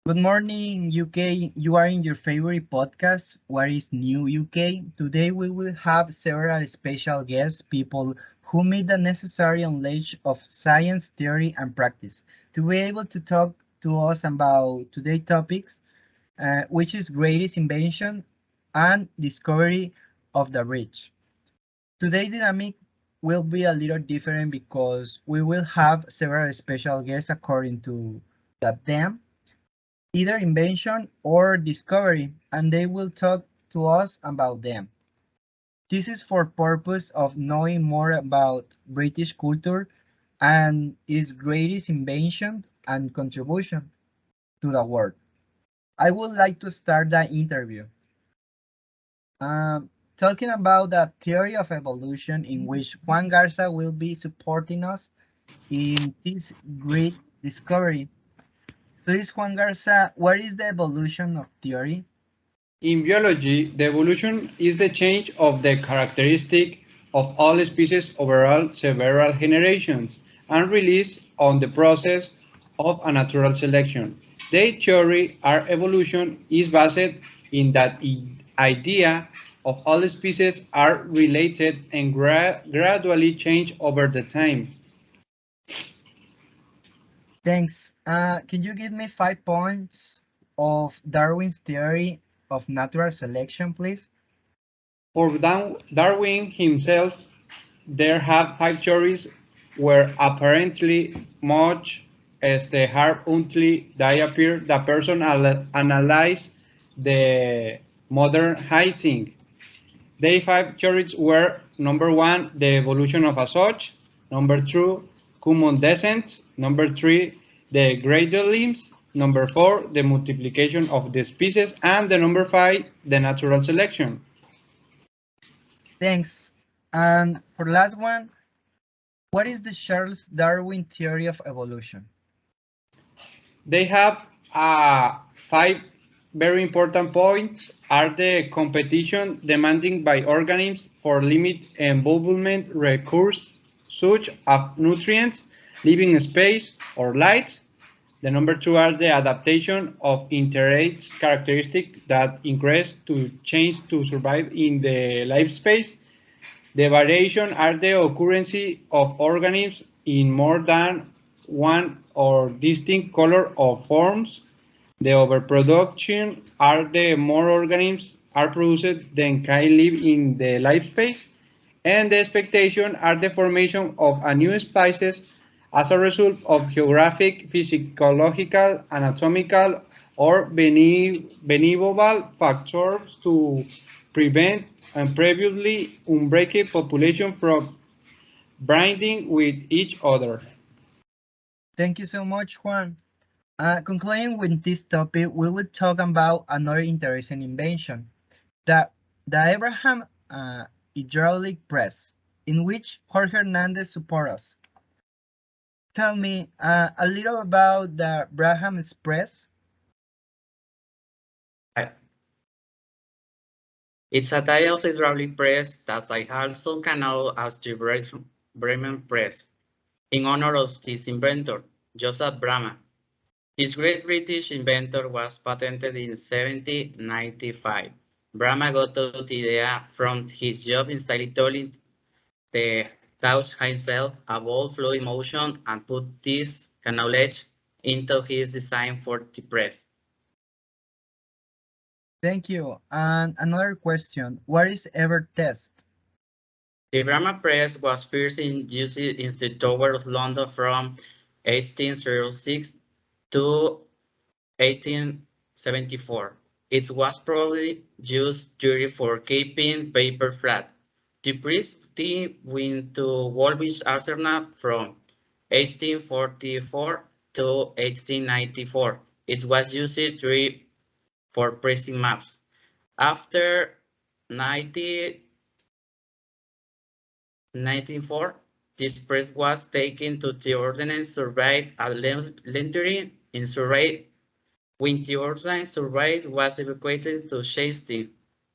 Good morning, UK. You are in your favorite podcast, What is New UK? Today we will have several special guests, people who meet the necessary knowledge of science, theory, and practice to be able to talk to us about today's topics, which is greatest invention and discovery of the rich. Today's dynamic will be a little different because we will have several special guests according to the theme either invention or discovery, and they will talk to us about them. This is for purpose of knowing more about British culture and its greatest invention and contribution to the world. I would like to start the interview. Talking about the theory of evolution in which Juan Garza will be supporting us in this great discovery. Please, Juan Garza, what is the evolution of theory? In biology, the evolution is the change of the characteristic of all species over several generations and release on the process of a natural selection. The theory of evolution is based in that idea of all species are related and gradually change over the time. Thanks. Can you give me 5 points of Darwin's theory of natural selection, please? For Darwin himself, there have five theories where apparently much as the harp until they appear, the person analyzed the modern hyacinth. The five theories were number one, the evolution of a such, number two, common descent, number three, the gradual limbs, number four, the multiplication of the species, and the number five, the natural selection. Thanks. And for the last one, what is the Charles Darwin theory of evolution? They have five very important points are the competition demanding by organisms for limit involvement recurs such as nutrients, living space, or light. The number two are the adaptation of interest characteristics that increase to change to survive in the life space. The variation are the occurrence of organisms in more than one or distinct color or forms. The overproduction are the more organisms are produced than can live in the life space. And the expectation are the formation of a new species as a result of geographic, physiological, anatomical, or benevolent factors to prevent and previously unbreakable population from binding with each other. Thank you so much, Juan. Concluding with this topic, we will talk about another interesting invention, the, the Abraham hydraulic press, in which Jorge Hernandez supports us. Tell me a little about the Abraham press. It's a type of hydraulic press that I also know as the Bremen press, in honor of this inventor, Joseph Bremen. This great British inventor was patented in 1795. Bremen got the idea from his job installing the taught himself about fluid motion and put this knowledge into his design for the press. Thank you. And another question, what is ever test? The Brahma press was first in use in the Tower of London from 1806 to 1874. It was probably used during for keeping paper flat. The priest went to Woolwich Arsenal from 1844 to 1894. It was used for pressing maps. After 1904, this press was taken to the Ordnance Survey at Lentering in Surrey. When the Ordnance Survey was evacuated to Chastain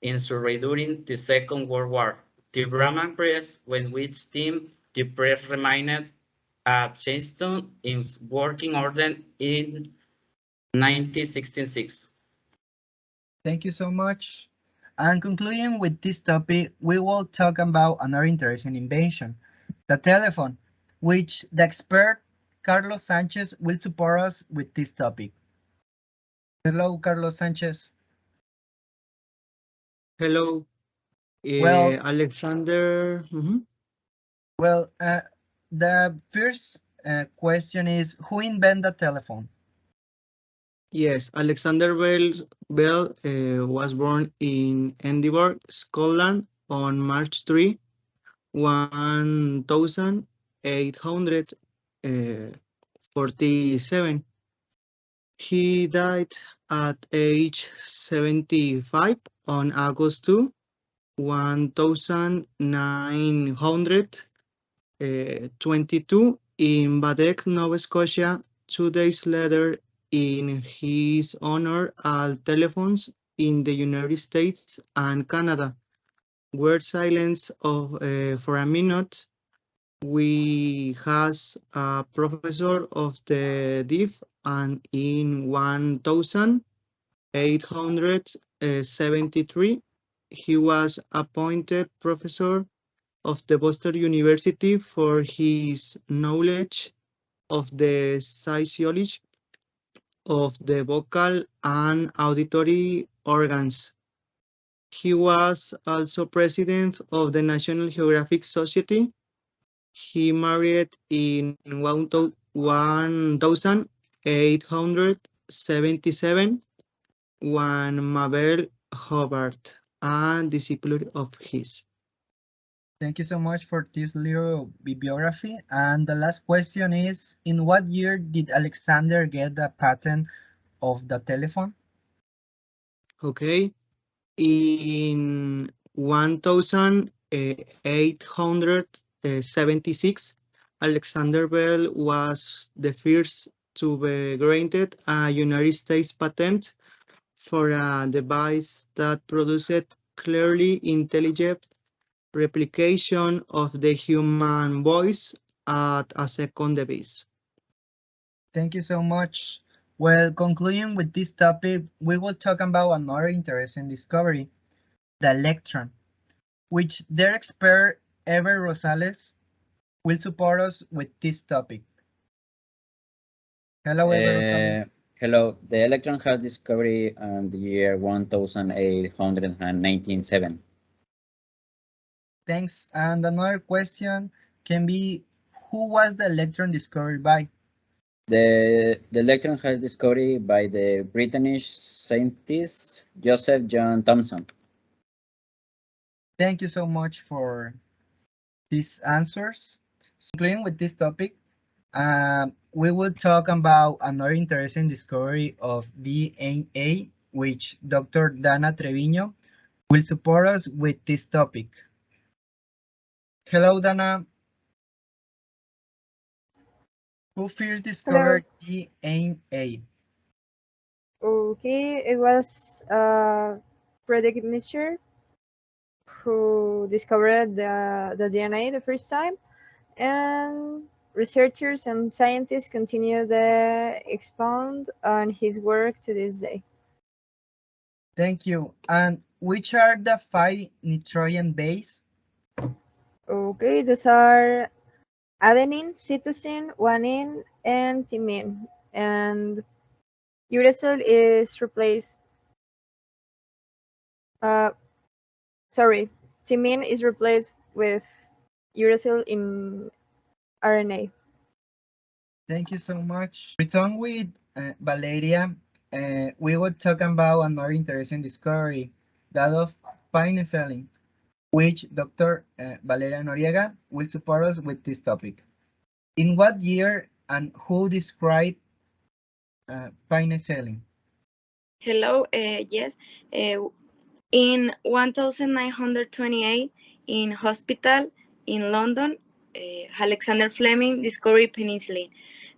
in Surrey during the Second World War, the Brahman press, when which team the press remained at Chastain in working order in 1966. Thank you so much. And concluding with this topic, we will talk about another interesting invention, the telephone, which the expert Carlos Sanchez will support us with this topic. Hello, Carlos Sanchez. Hello, Well, Alexander. well, the first question is, who invented the telephone? Yes, Alexander Bell was born in Edinburgh, Scotland on March 3, 1847. He died at age 75 on August 2, 1922 in Baddeck, Nova Scotia. 2 days later, in his honor, all telephones in the United States and Canada were silenced for a minute. We has a professor of the deaf, and in 1873, he was appointed professor of the Boston University for his knowledge of the physiology of the vocal and auditory organs. He was also president of the National Geographic Society. He married in 1877 one Mabel Hobart, a disciple of his. Thank you so much for this little bibliography. And the last question is, in what year did Alexander get the patent of the telephone? Okay, in 1876, Alexander Bell was the first to be granted a United States patent for a device that produced clearly intelligible replication of the human voice at a second device. Thank you so much. Well, concluding with this topic, we will talk about another interesting discovery, the electron, which their expert Ever Rosales will support us with this topic. Hello, Ever Rosales. Hello, the electron has discovered in the year 1897. Thanks. And another question can be, who was the electron discovered by? The electron has discovered by the British scientist Joseph John Thomson. Thank you so much for these answers. So, concluding with this topic, we will talk about another interesting discovery of DNA, which Dr. Dana Treviño will support us with this topic. Hello, Dana. Who first discovered DNA? Okay, it was Frederick Mister who discovered the DNA the first time, and researchers and scientists continue to expound on his work to this day. Thank you. And which are the 5 nitrogen base? Okay, those are adenine, cytosine, guanine, and thymine. And uracil is replaced. Thymine is replaced with uracil in RNA. Thank you so much. Return with Valeria. We will talk about another interesting discovery, that of penicillin, which Dr. Valeria Noriega will support us with this topic. In what year and who described penicillin? Hello, yes. In 1928, in hospital in London, Alexander Fleming discovered penicillin.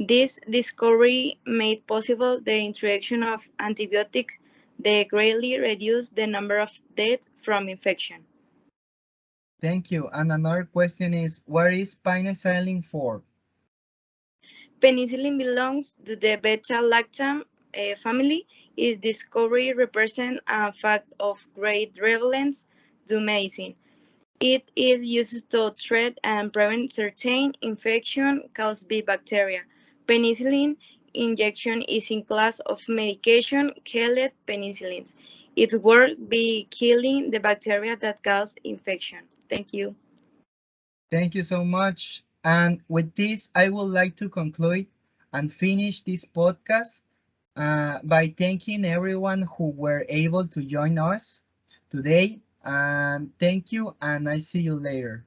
This discovery made possible the introduction of antibiotics that greatly reduced the number of deaths from infection. Thank you. And another question is, what is penicillin for? Penicillin belongs to the beta-lactam family, its discovery represents a fact of great relevance to medicine. It is used to treat and prevent certain infections caused by bacteria. Penicillin injection is in class of medication called penicillins. It works by killing the bacteria that cause infection. Thank you. Thank you so much. And with this, I would like to conclude and finish this podcast by thanking everyone who were able to join us today. And thank you, and I see you later.